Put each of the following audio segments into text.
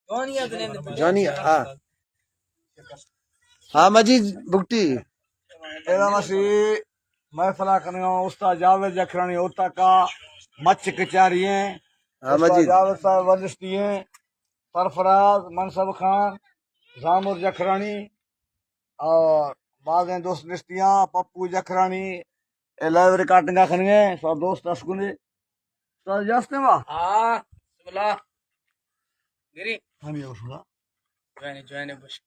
Johnny हाँ मजीद बुकटी एदा मसी महफिला करने उस्ताद जावेद जखरानी होता का मच कचारी हैं हाँ उस्ताद मजीद जावेद साहब वजिश्ती हैं सरफराज मनसब खान जामुर जखरानी और बाद में दोस्त निश्तियाँ पप्पू जखरानी लाइव रिकॉर्डिंग खनिए सौ दोस्त असकुने तो जस्ते वा हाँ सुला गिरी हम ये उसला जोने बुश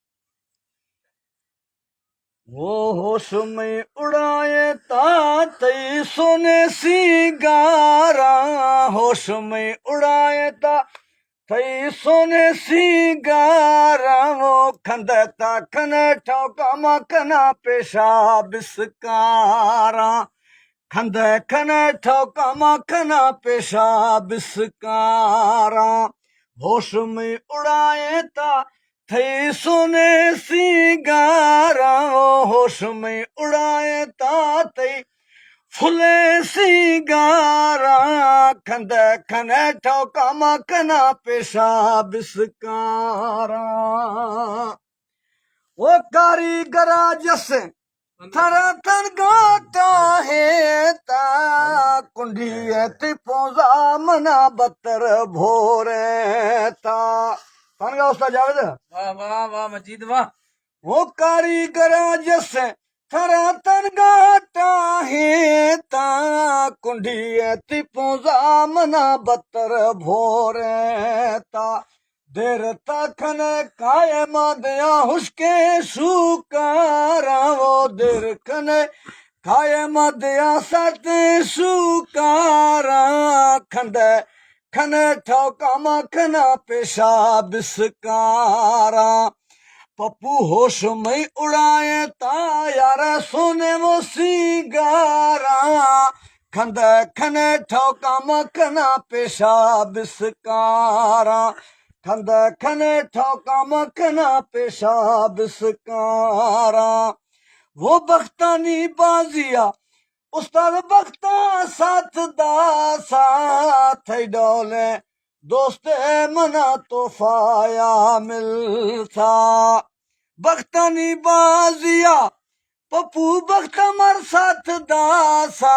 वो होश में उड़ाए ताते सोने सी गारा होश में उड़ाए ता थई सोने सी गारा वो खंदता खने ठोका मखना पेशाब बिस्कारा खंद खने ठोका मखना पेशाब बिस्कारा होश में उड़ाए ता थई सोने सी गारा होश में उड़ाए ता थई फुले सी गारा खंद खने ठोका मखना पेशाब बिस्कारा वो कारीगरा जैसे थरा थन गाता है ता कुंडी ती पोजा मना बतर भोरे ता थन गा उस्ताद जावेद वाह वाह वाह मजीद वाह वो कारीगरा जैसे थरा थन गाता है ता कुंडी ती पोजा मना बतर भोरे ता देर तखन कायम दया हुस्के सुकारा वो देर कने कायम दया सत सुकारा खंद खन ठोका मखना पेशाब बिस्कारा पप्पू होश में उड़ाए ता यार सोने वो सिगारा खंद खने ठोका मखना पेशाब बिस्कारा खंद खने ठोका मखना पेशाब बिस्कारा वो बख्तानी बाजिया उस्ताद बख्ता साथ दा साथ डोले दोस्त मना तोफाया मिलता बख्तानी बाजिया पप्पू बख्त मर साथ दासा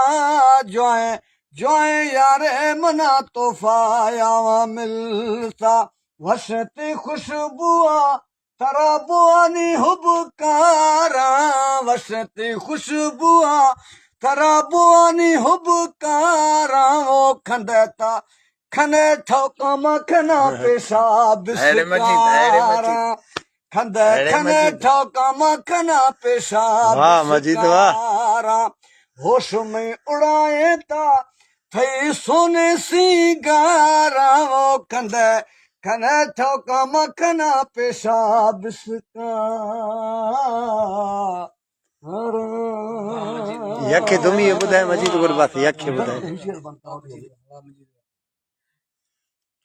जोए जोए यारे मना तोफाया मिलता वसती खुशबुआ तरा बुआनी हुबकारा वसती खुशबुआ तरा बुआनी हुबकारा वो खंदता खने ठोका मखना पेशाब बिस्कारा खंद खने ठोका मखना पेशाब वाह मजीद वाह बिस्कारा होश में उड़ाए ता थई सोने सी गारा वो खंद खने ठोका मखना पेशाब बिस्कारा यखे तुम ये बुधाए मजीद गुरबात यखे बुधाए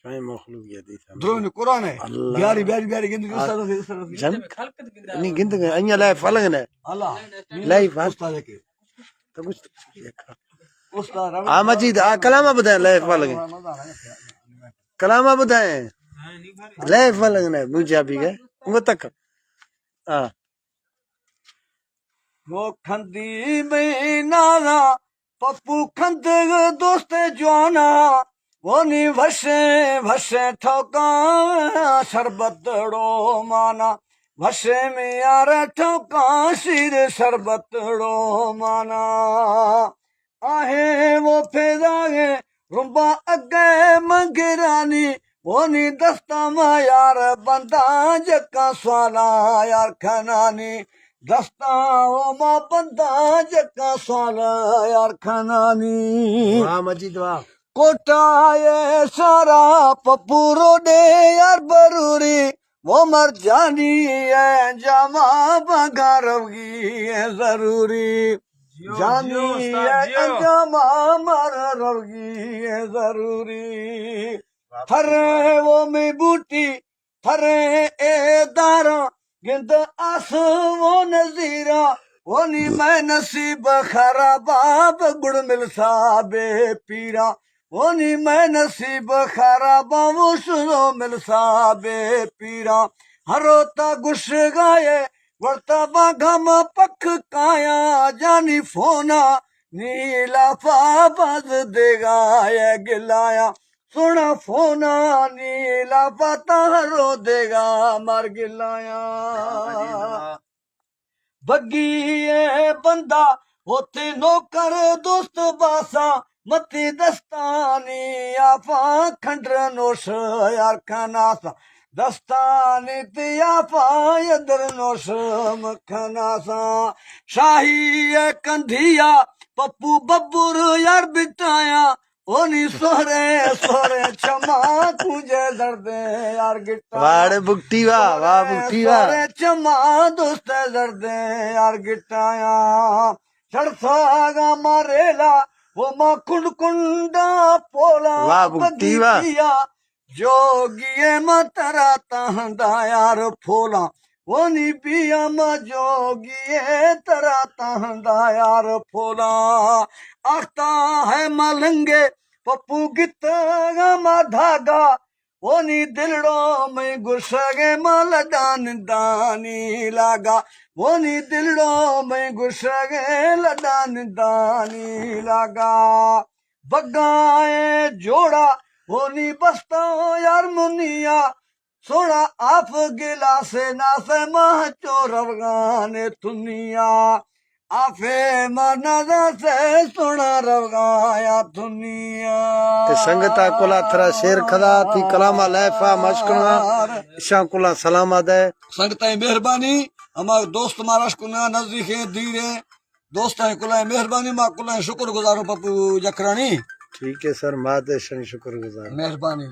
चाहे मखलूक ये दी था द्रोण कुरान है प्यारी प्यारी प्यारी गिंद जम नहीं गिंद अन्य लाइफ फलंग ने अल्लाह लाइफ उस्ताद के तो कुछ उस्ताद आ मजीद आ कलामा बुधाए लाइफ फलंग कलामा बुधाए लाइफ फलंग ने मुझे भी गए वो तक हां वो खंदी में नाना पप्पू खंद दोस्त जवाना वो नी भसे भसे ठोका शरबतड़ो माना भसे में यार ठोका सिर शरबतड़ो माना आहे वो फेदागे रुंबा अगे मंगरानी वो नी दस्ता मा यार बंदा जका स्वाला यार खनानी दस्ता ओ मा बंदा जका स्वाला यार खनानी वाह मजीद वाह कोटाए सारा पपूरो दे यार बरूरी वो मर जानी है जमा बगारगी है जरूरी जानी है जमा मर रवगी है जरूरी थरे वो में बूटी थरे ए दारा गिंद आस वो नजीरा वो नी मैं नसीब खराबाब गुड़ मिल साबे पीरा ओनी मैं नसीब खारा बाबू सुनो मिलसा बे पीरा हरोता गुश गाए वर्ता बाघम पख काया जानी फोना नीला पाबद देगाया गिलाया सोना फोना नीला पता हरो देगा मर गिलाया बग्गी ए बंदा होते नौकर दोस्त बासा मती दस्तानी आपा खंडर नोश यार खानासा दस्तानी ते आपा यदर नोश मखनासा शाही ए कंधिया पप्पू बब्बुर यार बिटाया ओनी सोरे सोरे क्षमा तुझे दर्दे यार गिटाया वाह बुगटी वाह वाह बुगटी वाह सोरे क्षमा दोस्त दर्दे यार गिटाया छड़सागा मारेला वो माँ कुंड कुंडा पोला वाह बुगटी वाह बगीचिया जोगिए मतरा तहंदा यार फोला वो नी पिया मा जोगिए तरा तहंदा यार फोला आखता है मलंगे पप्पू गिता मा धागा वो नी दिलड़ो में गुस्से मल दान दानी लागा वो नी दिलड़ो में गुस्से लदान दानी लागा बगाए जोड़ा वो नी बसता यार मुनिया सोना आप गिला से ना से मह चोर अफगाने दुनिया आफे मना से सोना रवगाया दुनिया ते संगता कोला थरा शेर खदा थी कलामा लैफा मशकुना ईशा कोला सलाम आदे संगता मेहरबानी हमारे दोस्त महाराज कुना नजदीक है दीरे दोस्त है कुला मेहरबानी मा कुला शुक्र गुजारो पप्पू जखरानी ठीक है सर माते शनि शुक्रगुजार मेहरबानी